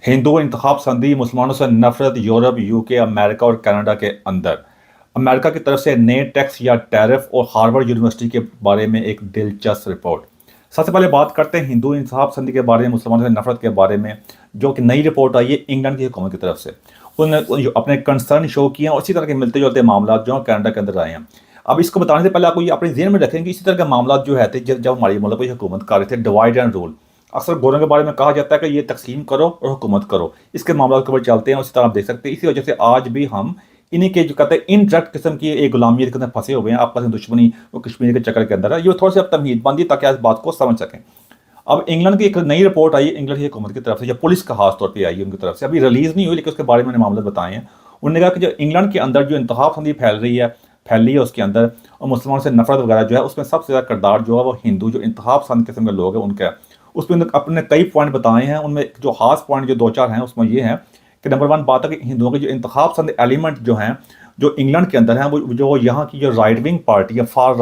हिंदू इंतखाब संधि, मुसलमानों से नफरत, यूरोप, यूके, अमेरिका और कनाडा के अंदर। अमेरिका की तरफ से नए टैक्स या टैरिफ और हार्वर्ड यूनिवर्सिटी के बारे में एक दिलचस्प रिपोर्ट। सबसे पहले बात करते हैं हिंदू इंतखाब संधि के बारे में, मुसलमानों से नफरत के बारे में, जो कि नई रिपोर्ट आई है इंग्लैंड की हुकूमत की तरफ से। उन्होंने अपने कंसर्न शो किए और इसी तरह के मिलते जुलते मामला जो कनाडा के अंदर आए हैं। अब इसको बताने से पहले आपको ये अपने जेहन में रखें कि इसी तरह के मामला जो है थे जब हमारी मुल्क की हुकूमत कर रहे थे, डिवाइड एंड रूल। अक्सर गोरों के बारे में कहा जाता है कि ये तकसीम करो और हुकूमत करो, इसके मामला के ऊपर चलते हैं। उसी तरह आप देख सकते हैं, इसी वजह से आज भी हम इन्हीं के जो कहते हैं इनडायरेक्ट किस्म की एक गुलामी के अंदर फंसे हुए हैं। आपस में दुश्मनी वो कश्मीर के चक्कर के अंदर है। ये थोड़ी सी अब तमहीद बंदी ताकि इस बात को समझ सकें। अब इंग्लैंड की एक नई रिपोर्ट आई है इंग्लैंड की हुकूमत की तरफ से, या पुलिस का खास तौर पे आई है उनकी तरफ से, अभी रिलीज नहीं हुई लेकिन उसके बारे में मामले बताए हैं। उन्होंने कहा कि जो इंग्लैंड के अंदर जो इंतखाब संधि फैल रही है उसके अंदर, और मुसलमानों से नफरत वगैरह जो है, उसमें सबसे ज़्यादा किरदार जो है वो हिंदू जो इंतखाब संध किस्म के लोग हैं उनका है। उसमें अपने कई पॉइंट बताए हैं। उनमें जो खास पॉइंट जो दो चार हैं उसमें ये है कि नंबर वन बात है कि हिंदुओं के जो इंतखाब पसंद एलिमेंट जो हैं जो इंग्लैंड के अंदर हैं, वो जो यहाँ की जो राइट विंग पार्टी है, फार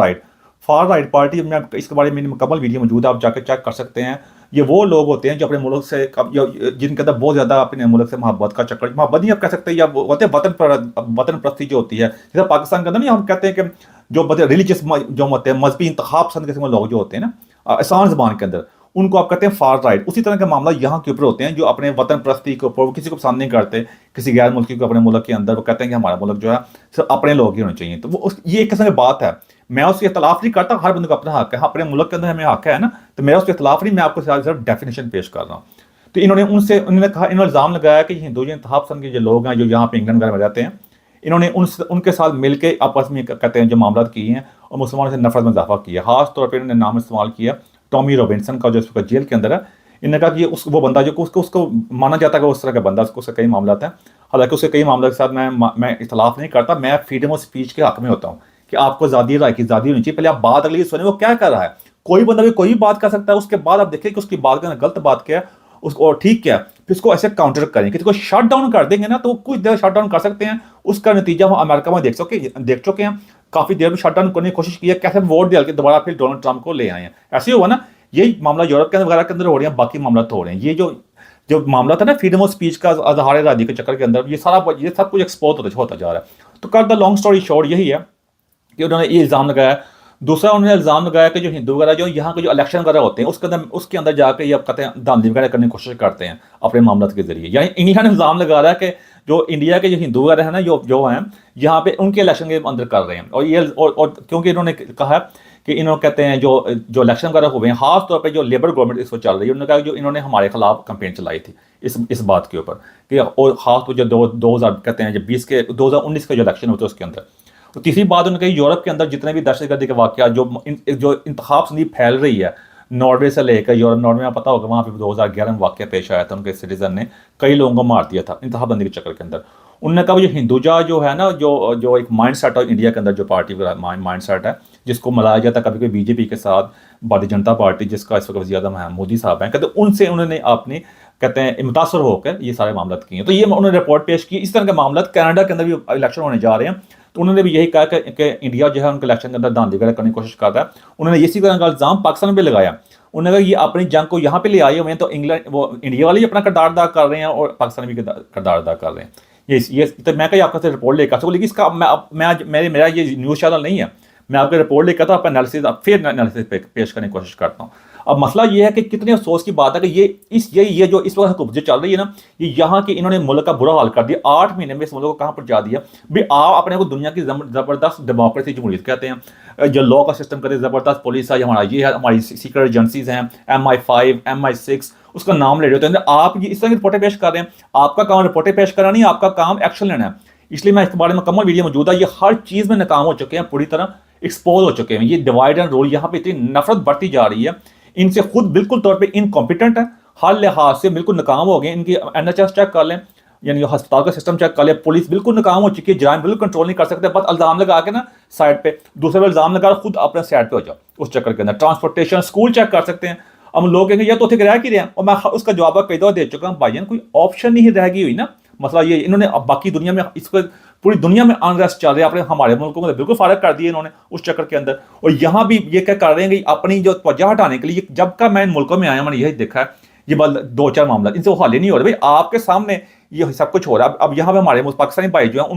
राइट पार्टी, मैं इसके बारे में मुकम्मल वीडियो मौजूद है, आप जाकर चेक कर सकते हैं। ये वो लोग होते हैं जो अपने मुल्क से जिनके अंदर बहुत ज़्यादा अपने मुल्क से मोहब्बत का चक्कर, मोहब्बत नहीं आप कह सकते, या वो होते हैं वतन परस्ती जो होती है। जैसे पाकिस्तान के अंदर नहीं हम कहते हैं कि जो रिलीजियस जो होते हैं, मजहबी इंतखाब पसंद किस्म के लोग जो होते हैं ना, आसान ज़बान के अंदर, उनको आप कहते हैं फार राइट। उसी तरह का मामला यहाँ के ऊपर होते हैं जो अपने वतन परस्ती के ऊपर किसी को पसंद नहीं करते, किसी गैर मुल्की को अपने मुल्क के अंदर, वो कहते हैं कि हमारा मुल्क जो है सिर्फ अपने लोग ही होने चाहिए। तो वो ये एक किस्म की बात है। मैं उससे इख्तलाफ नहीं करता, हर बंदे को अपना हक है, अपने मुल्क के अंदर हमें हक है ना, तो मेरा उससे इख्तलाफ नहीं, मैं आपको सिर्फ डेफिनेशन पेश कर रहा हूँ। तो उन्होंने कहा, इन्होंने इल्ज़ाम लगाया कि हिंदू इंतखाब पसंद के जो लोग हैं जो यहाँ पे इंग्लैंड वगैरह में रहते हैं, इन्होंने उनके साथ मिलकर आपस में कहते हैं जो मामला किए हैं और मुसलमानों से नफरत में इजाफा किया। खास तौर पर इन्होंने नाम इस्तेमाल किया टॉमी रॉबिन्सन का, जो इस वक्त जेल के अंदर है। इन्होंने कहा कि ये वो बंदा जो उसको माना जाता है कि उस तरह का बंदा, उसके कई मामला हैं। हालांकि उसके कई मामलों के साथ मैं इख्तलाफ नहीं करता, मैं फ्रीडम ऑफ स्पीच के हक में होता हूँ कि आपको आज़ादी राय की आज़ादी होनी चाहिए। पहले आप बात अगली सुने वो क्या कर रहा है। कोई बंदा भी कोई भी बात कर सकता है, उसके बाद आप देखें कि उसकी बात का गलत बात क्या है, उसको और ठीक क्या है, फिर उसको ऐसे काउंटर करें। किसी को शट डाउन कर देंगे ना तो कुछ देर शट डाउन कर सकते हैं, उसका नतीजा हम अमेरिका में देख चुके हैं। काफ़ी देर में शट डाउन करने की कोशिश की है, कैसे वोट डाल के दोबारा फिर डोनाल्ड ट्रंप को ले आए हैं। ऐसे ही हुआ ना, यही मामला यूरोप के वगैरह के अंदर हो रहे हैं, बाकी मामला तो हो रहे हैं। ये जो जो मामला था ना फ्रीडम ऑफ स्पीच का, इज़हार राज़ी के चक्कर के अंदर ये सब कुछ एक्सपोज होता जा रहा है। तो cut the long story short यही है कि उन्होंने ये इल्ज़ाम लगाया। दूसरा उन्होंने इल्ज़ाम लगाया कि जो हिंदू वगैरह जो यहाँ के जो इलेक्शन वगैरह होते हैं उसके अंदर जाकर ये कहते हैं धांधली वगैरह करने की कोशिश करते हैं अपने मामला के जरिए। यानी इंग्लैंड इल्ज़ाम लगा रहा है कि जो इंडिया के जो हिंदू वगैरह है ना, जो हैं यहाँ पे उनके इलेक्शन के अंदर कर रहे हैं। और क्योंकि इन्होंने कहा कि इन्होंने कहते हैं जो इलेक्शन वगैरह हुए हैं, खास तौर पे जो लेबर गवर्नमेंट इस वक्त चल रही है, उन्होंने कहा जो इन्होंने हमारे खिलाफ कैंपेन चलाई थी इस बात के ऊपर कि, और खास तौर जो 2000 कहते हैं जो 2019 के जो इलेक्शन होते हैं उसके अंदर। तो तीसरी बात उन्होंने कही, यूरोप के अंदर जितने भी दहशतगर्दी के वाक़यात जो इंतखाब संधि फैल रही है, नॉर्वे से लेकर यूरोप, नॉर्वे में पता होगा वहाँ पे 2011 में वाक़या पेश आया था, उनके सिटीजन ने कई लोगों को मार दिया था इंतखाब बंदी के चक्कर के अंदर। उन्होंने कहा जो हिंदुजा जो है ना, जो एक माइंड सेट है इंडिया के अंदर, जो पार्टी का माइंड सेट है जिसको मिलाया जाता है कभी कभी बीजेपी के साथ, भारतीय जनता पार्टी जिसका इस वक्त ज़्यादा मोदी साहब हैं, कहते उनसे उन्होंने अपने कहते हैं मुतासर होकर ये सारे मामला किए हैं। तो ये उन्होंने रिपोर्ट पेश की। इस तरह के मामला कनाडा के अंदर भी इलेक्शन होने जा रहे हैं, तो उन्होंने भी यही कहा कि इंडिया जो है उनके इलेक्शन के अंदर धांधली वगैरह करने की कोशिश कर रहा है। उन्होंने इसी तरह का इल्ज़ाम पाकिस्तान पर लगाया। उन्होंने कहा ये अपनी जंग को यहाँ पे ले आए हुए हैं, तो इंडिया वाले भी अपना किरदार अदा कर रहे हैं और पाकिस्तान भी किरदार अदा कर रहे हैं। ये तो मैं कहीं आपका रिपोर्ट लेकर सकूँ, लेकिन इसका मेरा ये न्यूज़ चैनल नहीं है, मैं आपके रिपोर्ट लेकर तो अपना एनालिसिस पेश करने की कोशिश करता हूँ। अब मसला ये है कि कितने अफसोस की बात है कि ये जो इस वक्त हुकूमत जो चल रही है ना, ये यहाँ के इन्होंने मुल्क का बुरा हाल कर दिया। 8 महीने में इस मुल्क को कहाँ पर जा दिया भाई। आप अपने को दुनिया की ज़बरदस्त डेमोक्रेसी जमहूरियत कहते हैं, जो लॉ का सिस्टम कहते हैं, ज़बरदस्त पुलिस है हमारा, ये है हमारी सीक्रेट एजेंसीज हैं, MI5 MI6 उसका नाम ले रहे होते हैं। आप ये इस तरह की रिपोर्टें पेश कर रहे हैं, आपका काम रिपोर्टें पेश करना नहीं, आपका काम एक्शन लेना है। इसलिए मैं इस बारे में मुकम्मल वीडियो मौजूद है। ये हर चीज़ में नाकाम हो चुके हैं, पूरी तरह एक्सपोज हो चुके हैं। ये डिवाइड एंड रूल यहाँ पे इतनी नफरत बढ़ती जा रही है, इनसे खुद बिल्कुल तौर पे इनकॉम्पिटेंट है, हर लिहाज से बिल्कुल नाकाम हो गए। इनकी NHS चेक कर लें, यानी अस्पताल का सिस्टम चेक कर लें, पुलिस बिल्कुल नाकाम हो चुकी है, जराइम बिल्कुल कंट्रोल नहीं कर सकते। बस इल्ज़ाम लगा के ना साइड पे, दूसरे पर इल्ज़ाम लगा खुद अपने साइड पे हो जाओ उस चक्कर के अंदर। ट्रांसपोर्टेशन, स्कूल चेक कर सकते हैं। अब लोग कहेंगे ये तो थे रह की रहे हैं, और मैं उसका जवाब कई दफ़ा दे चुका हूँ, भाईजान कोई ऑप्शन नहीं रह गई हुई ना। मसला ये इन्होंने अब बाकी दुनिया में इसको पूरी दुनिया में अनरेस्ट चल रही है, अपने हमारे मुल्कों में बिल्कुल फारग कर दिए इन्होंने उस चक्कर के अंदर। और यहाँ भी ये क्या कर रहे हैं कि अपनी जो तवज्जो हटाने के लिए, जब का मैं इन मुल्कों में आया मैंने यही देखा है, ये बात 2-4 मामला इनसे वो हल ही नहीं हो रहा। भाई आपके सामने ये सब कुछ हो रहा है। अब यहाँ पे हमारे पाकिस्तानी भाई जो हैं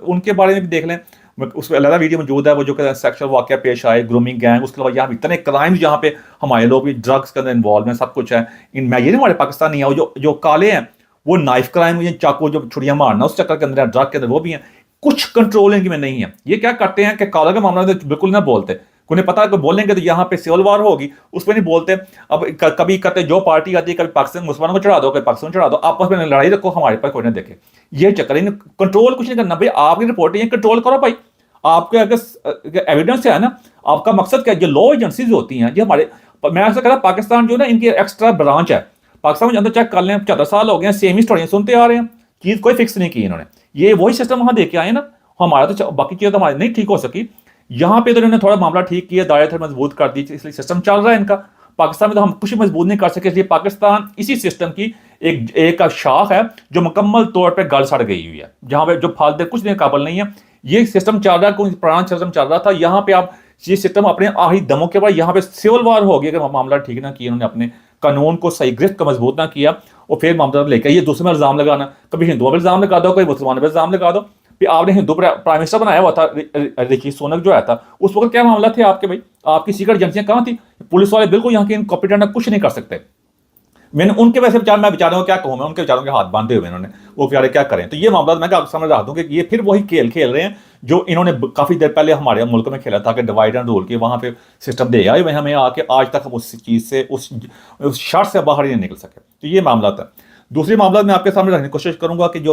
उनके बारे में भी देख लें, उस पर अलग वीडियो मौजूद है, वो जो सेक्सुअल वाक़या पेश आए, ग्रूमिंग गैंग, उसके अलावा यहाँ इतने क्राइम्स जहाँ पे हमारे लोग भी ड्रग्स के अंदर इन्वॉल्व हैं, सब कुछ है। मैं ये नहीं हमारे पाकिस्तानी है जो काले हैं वो नाइफ क्राइम, ये चाकू जो छुड़ियाँ मारना उस चक्कर के अंदर, ड्रग के अंदर वो भी हैं। कुछ कंट्रोल इनकी में नहीं है। ये क्या करते हैं कि काला का मामला तो बिल्कुल ना बोलते, उन्हें पता है कि बोलेंगे तो यहाँ पे सिविल वार होगी, उस पर नहीं बोलते। अब कभी कहते जो पार्टी आती है, कभी पाकिस्तान मुसलमानों को चढ़ा दो, कभी पाकिस्तान चढ़ा दो, आपस में लड़ाई रखो, हमारे पर कोई ना देखे। ये चक्कर इन कंट्रोल कुछ नहीं करना। भाई आपकी रिपोर्ट है, कंट्रोल करो भाई। आपके अगर एविडेंस है ना, आपका मकसद क्या है? जो लॉ एजेंसीज होती हैं, जो हमारे, मैं ऐसा कह रहा पाकिस्तान जो ना इनकी एक्स्ट्रा ब्रांच है, पाकिस्तान में अंदर चेक कर लें, 75 साल हो गए हैं, सेम ही स्टोरियां सुनते आ रहे हैं, चीज़ कोई फिक्स नहीं की इन्होंने। ये वही सिस्टम वहाँ देके आए ना, हमारा तो बाकी चीज़ें तो हमारी नहीं ठीक हो सकी। यहाँ पे तो इन्होंने थोड़ा मामला ठीक किया, दायरे थोड़ा मजबूत कर दी, इसलिए सिस्टम चल रहा है इनका। पाकिस्तान में तो हम कुछ मजबूत नहीं कर सके, इसलिए पाकिस्तान इसी सिस्टम की एक शाख है जो मुकम्मल तौर पर गल सड़ गई हुई है, जहाँ पे जो फालतू कुछ नहीं काबिल नहीं है। ये सिस्टम चल रहा है, कोई पुराना सिस्टम चल रहा था। यहाँ पे आप ये सिस्टम अपने आखिरी दमों के बाद यहाँ पे सिविल वार हो गया कि मामला ठीक ना किया, उन्होंने अपने कानून को सही गिरफ्त का मजबूत ना किया, और फिर मामला लेकर ये दूसरे में इल्जाम लगाना, कभी हिंदुओं पर इल्जाम लगा दो, कभी मुसलमानों पर इल्जाम लगा दो। फिर आपने हिंदू प्राइम मिनिस्टर बनाया हुआ था, ऋषि सुनक जो आया था, उस वक्त क्या मामला थे आपके? भाई आपकी सीक्रेट एजेंसियां कहाँ थी? पुलिस वाले बिल्कुल यहाँ के इनकॉम्पिटेंट कुछ नहीं कर सकते। मैंने उनके वैसे विचार, मैं बेचारों को क्या कहूँ, मैं उनके विचारों के हाथ बांधे हुए इन्होंने, वो बेचारे क्या करें। तो ये मामला मैं आपको समझ रहा हूँ कि ये फिर वही खेल खेल रहे हैं जो इन्होंने काफ़ी देर पहले हमारे मुल्क में खेला था कि डिवाइड एंड रूल के, वहाँ पे सिस्टम दे आए हमें आके, आज तक हम उस चीज़ से, उस शर्त से बाहर ही नहीं निकल सके। तो ये मामला था। दूसरी मामला मैं आपके सामने रखने की कोशिश करूंगा कि जो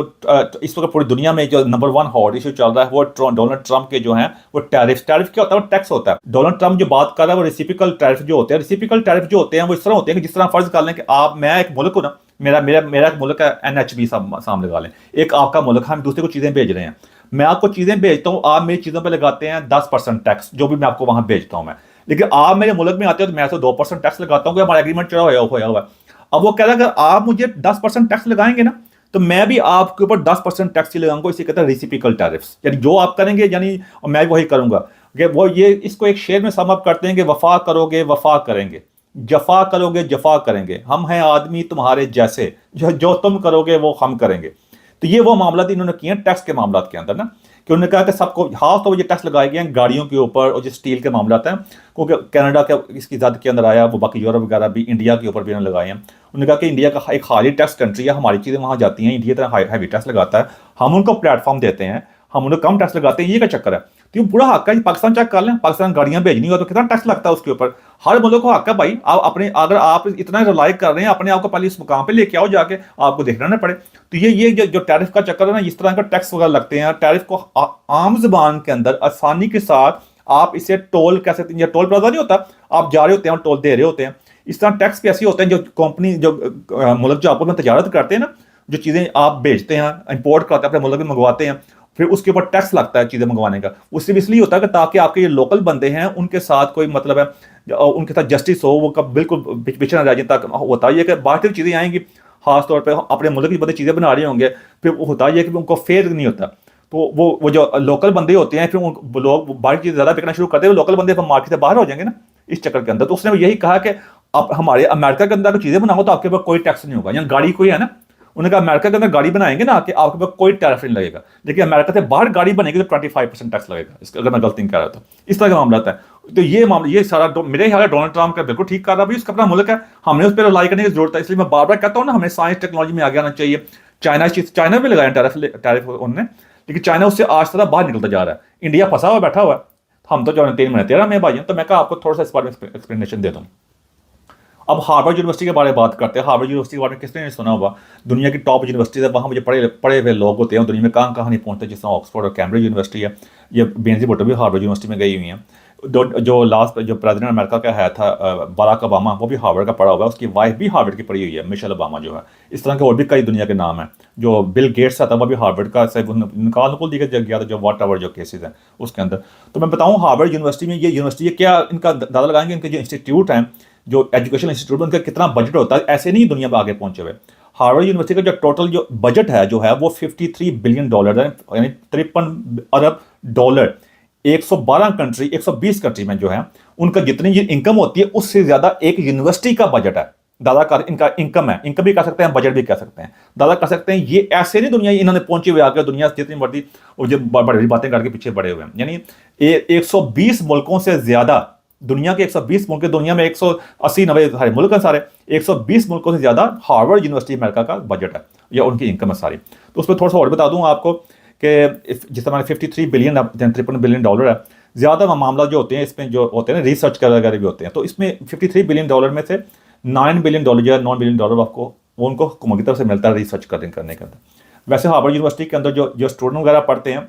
इस वक्त पूरी दुनिया में जो नंबर 1 हॉट इशू चल रहा है वो डोनाल्ड ट्रंप के जो हैं वो टैरिफ क्या होता है? वो टैक्स होता है। डोनाल्ड ट्रंप जो बात कर रहा है वो रेसिप्रोकल टैरिफ जो होते हैं, रेसिप्रोकल टैरिफ जो होते हैं वो इस तरह होते हैं कि जिस तरह फर्ज कर लें कि मैं एक मुल्क हूं ना, मेरा एक मुल्क है, NHB सामने लगा लें, एक आपका मुल्क, हम दूसरे को चीज़ें भेज रहे हैं, मैं आपको चीज़ें भेजता हूँ, आप मेरी चीज़ों पर लगाते हैं 10% टैक्स, जो भी मैं आपको वहाँ भेजता हूँ मैं, लेकिन आप मेरे मुल्क में आते हो तो मैं तो 2% टैक्स लगाता हूँ, हमारा एग्रीमेंट चढ़ा होया हुआ है। अब वो कह रहा है अगर आप मुझे 10% टैक्स लगाएंगे ना तो मैं भी आपके ऊपर 10% टैक्स ही लगाऊंगा। इसे कहते हैं रेसिप्रोकल टैरिफ्स, यानी जो आप करेंगे यानी मैं वही करूंगा। कि वो ये इसको एक शेर में सम अप करते हैं कि वफा करोगे वफा करेंगे, जफा करोगे जफा करेंगे, हम हैं आदमी तुम्हारे जैसे, जो तुम करोगे वो हम करेंगे। तो ये वो मामला इन्होंने किए टैक्स के मामला के अंदर ना, कि उन्होंने कहा कि सबको खास तौर पर ये टैक्स लगाए गए हैं गाड़ियों के ऊपर, और जो स्टील के मामला हैं, क्योंकि कनाडा के इसकी ज़द के अंदर आया, वो बाकी यूरोप वगैरह भी, इंडिया के ऊपर भी उन्होंने लगाए हैं। उन्होंने कहा कि इंडिया का एक हाई टैक्स कंट्री है, हमारी चीज़ें वहाँ जाती हैं, इंडिया तरह हैवी टैक्स लगाता है, हम उनको प्लेटफॉर्म देते हैं, हम उन्हें कम टैक्स लगाते हैं, ये क्या चक्कर है? तो ये पूरा हक है। पाकिस्तान चेक कर लें, पाकिस्तान गाड़ियाँ भेजनी हो तो कितना टैक्स लगता है उसके ऊपर, हर मुल्क को हक है भाई। आप अपने, अगर आप इतना रिलाई कर रहे हैं अपने आप को, पहले इस मुकाम पे लेके आओ जाके, आपको देखना ना पड़े। तो ये जो टैरिफ का चक्कर है ना, इस तरह का टैक्स वगैरह लगते हैं। टैरिफ को आम जुबान के अंदर आसानी के साथ आप इसे टोल कह सकते हैं, टोल प्लाजा नहीं होता, आप जा रहे होते हैं और टोल दे रहे होते हैं, इस तरह टैक्स भी ऐसे होते हैं। जो कंपनी, जो मुल्क जो आपस में तजारत करते हैं ना, जो चीज़ें आप बेचते हैं, इंपोर्ट करते हैं, अपने मुल्क में मंगवाते हैं, फिर उसके ऊपर टैक्स लगता है चीज़ें मंगवाने का। उससे भी इसलिए होता है कि ताकि आपके ये लोकल बंदे हैं उनके साथ कोई मतलब है, उनके साथ जस्टिस हो, वो कब बिल्कुल पीछे ना रह जाए। तक होता ही है कि बाहर से चीज़ें आएंगी, खास तौर पे अपने मुल्क की बंदे चीज़ें बना रहे होंगे, फिर होता ही है कि उनको फेयर नहीं होता। तो वो जो लोकल बंदे होते हैं, फिर लोग बाहर की चीज़ ज़्यादा बिकना शुरू करते हैं, लोकल बंदे मार्केट से बाहर हो जाएंगे ना इस चक्कर के अंदर। तो उसने यही कहा कि आप हमारे अमेरिका के अंदर चीज़ें बनाओ तो आपके पास कोई टैक्स नहीं होगा। यहाँ गाड़ी कोई है ना, उन्होंने कहा अमेरिका के अंदर गाड़ी बनाएंगे ना कि आपके पास कोई टैरिफ नहीं लगेगा, लेकिन अमेरिका से बाहर गाड़ी बनेगी तो 25% टैक्स लगेगा, इसका अगर मैं गलती नहीं कर रहा तो इस तरह का मामला था। तो ये मामला, ये सारा मेरे ख्याल डोनाल्ड ट्रंप का बिल्कुल ठीक कर रहा है, उसका अपना मुल्क है, हमने उस पर रिलाई करने की जरूरत है। इसलिए मैं बार बार कहता हूँ ना, हमें साइंस टेक्नोलॉजी में आगे आना चाहिए। चाइना भी लगाया टैरिफ उन्होंने, लेकिन चाइना उससे आज तरह बाहर निकलता जा रहा है, इंडिया फंसा हुआ बैठा हुआ है, हम तो जो 3 महीने 13 में भाई हैं। तो मैं कहा आपको थोड़ा सा इस बारे में एक्सप्लेनेशन दे दूँ। अब हार्वर्ड यूनिवर्सिटी के बारे में बात करते हैं। हार्वर्ड यूनिवर्सिटी के बारे में किसने नहीं सुना होगा, दुनिया की टॉप यूनिवर्सिटी है, वहाँ मुझे पढ़े हुए लोग होते हैं, दुनिया में कहाँ नहीं पहुँचते, जिस तरह ऑक्सफोर्ड और कैम्ब्रिज यूनिवर्सिटी है, ये बेनजी भुट्टो भी हार्वर्ड यूनिवर्सिटी में गई हुई हैं। जो लास्ट जो प्रेसिडेंट अमेरिका का है था बराक ओबामा, वो भी हार्वर्ड का पढ़ा हुआ है, उसकी वाइफ भी हार्वर्ड की पढ़ी हुई है, मिशेल ओबामा जो है। इस तरह के और भी कई दुनिया के नाम हैं। जो बिल गेट्स था वो भी हार्वर्ड का से निकाल दिया गया था, जो वॉट एवर जो केसेज हैं उसके अंदर। तो मैं बताऊँ हार्वर्ड यूनिवर्सिटी में, ये यूनिवर्सिटी क्या इनका दादा लगाएंगे, इनके जो इंस्टीट्यूट हैं, जो एजुकेशन इंस्टीट्यूट में, उनका कितना बजट होता है, ऐसे नहीं दुनिया में आगे पहुंचे हुए। हार्वर्ड यूनिवर्सिटी का जो टोटल जो बजट है जो है वो $53 बिलियन है, यानी 53 अरब डॉलर। 112 कंट्री, 120 कंट्री में जो है उनका जितनी इनकम होती है उससे ज़्यादा एक यूनिवर्सिटी का बजट है। दादा का इनका इनकम है, इनकम भी कह सकते हैं, बजट भी कह सकते हैं, दादा कह सकते हैं। ये ऐसे नहीं दुनिया इन्होंने पहुंची हुए आगे दुनिया जितनी बड़ी और जो बड़ी बातें करके पीछे बढ़े हुए हैं। यानी 120 मुल्कों से ज्यादा, दुनिया के 120 मुल्क, दुनिया में 180-90 सारे मुल्क हैं, सारे 120 मुल्कों से ज्यादा हार्वर्ड यूनिवर्सिटी अमेरिका का बजट है या उनकी इनकम है सारी। तो उसमें थोड़ा सा और बता दूं आपको कि जिस तरह 53 बिलियन $53 बिलियन है, ज़्यादा मामला जो होते हैं इसमें जो होते हैं ना रिसर्च वगैरह भी होते हैं, तो इसमें $53 बिलियन में से $9 बिलियन या $9 बिलियन आपको वो उनको हुकूमत की तरफ से मिलता है रिसर्च करने के अंदर। वैसे हार्वर्ड यूनिवर्सिटी के अंदर जो स्टूडेंट वगैरह पढ़ते हैं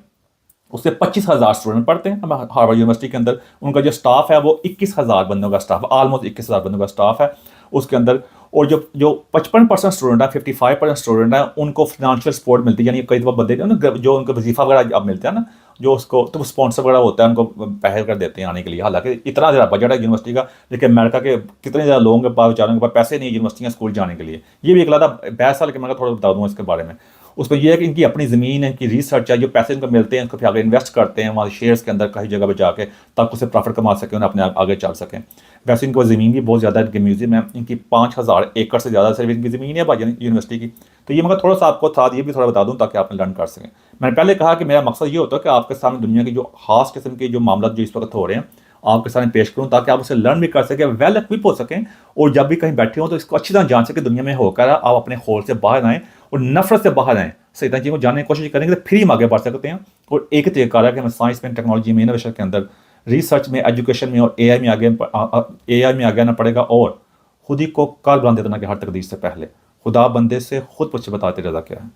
उससे 25,000 स्टूडेंट पढ़ते हैं हार्वर्ड यूनिवर्सिटी के अंदर। उनका जो स्टाफ है वो 21,000 बंदों का स्टाफ, ऑलमोस्ट 21,000 बंदों का स्टाफ है उसके अंदर। और जो 55% स्टूडेंट है, 55% स्टूडेंट है, उनको फाइनेंशियल सपोर्ट मिलती है। यानी कई दफा बंदे जो उनको वजीफा वगैरह अब मिलता है ना, जो उसको तो स्पॉन्सर वगैरह होता है, उनको पैसे कर देते हैं आने के लिए। हालांकि इतना ज़्यादा बजट है यूनिवर्सिटी का, लेकिन अमेरिका के कितने ज़्यादा लोगों के पास, बेचारों के पास पैसे नहीं है यूनिवर्सिटियाँ स्कूल जाने के लिए। ये भी एक लादा बहस है, लेकिन मैं थोड़ा बता दूँ इसके बारे में। उसमें यह है कि इनकी अपनी ज़मीन है, इनकी रिसर्च है, जो पैसे इनको मिलते हैं उसको फिर आगे इन्वेस्ट करते हैं वहाँ शेयर्स के अंदर कहीं जगह पर जाके, ताकि उससे प्रॉफिट कमा सकें, उन्हें अपने आगे चल सकें। वैसे इनको ज़मीन भी बहुत ज़्यादा है, इनके म्यूजियम है, इनकी 5,000 एकड़ से ज़्यादा सिर्फ इनकी ज़मीन है भाई यूनिवर्सिटी की। तो ये मगर थोड़ा सा आपको साथ ये भी थोड़ा बता दूँ ताकि आप लर्न कर सकें। मैंने पहले कहा कि मेरा मकसद ये होता है कि आपके सामने दुनिया की जो खास किस्म के जो मामला जो इस वक्त हो रहे हैं आपके सामने पेश करूँ, ताकि आप उसे लर्न भी कर सकें, वेल इक्विप हो सकें, और जब भी कहीं बैठे हों तो इसको अच्छी तरह जान सकें दुनिया में होकर आप अपने होल से बाहर आएँ और नफरत से बाहर आएँ। सही तरह चीज़ों को जानने की कोशिश करेंगे तो फिर हम आगे बढ़ सकते हैं। और एक तरीका है कि हमें साइंस में, टेक्नोलॉजी में, इनोवेशन के अंदर, रिसर्च में, एजुकेशन में और एआई में आगे आना पड़ेगा, और खुद ही को कार बुलंद देना कि हर तकदीर से पहले खुदा बंदे से खुद पूछ बताते रजा क्या है।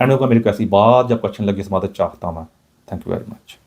एंड को मेरी को ऐसी बात जब क्वेश्चन लगी इस बात चाहता हूँ मैं। Thank you very much.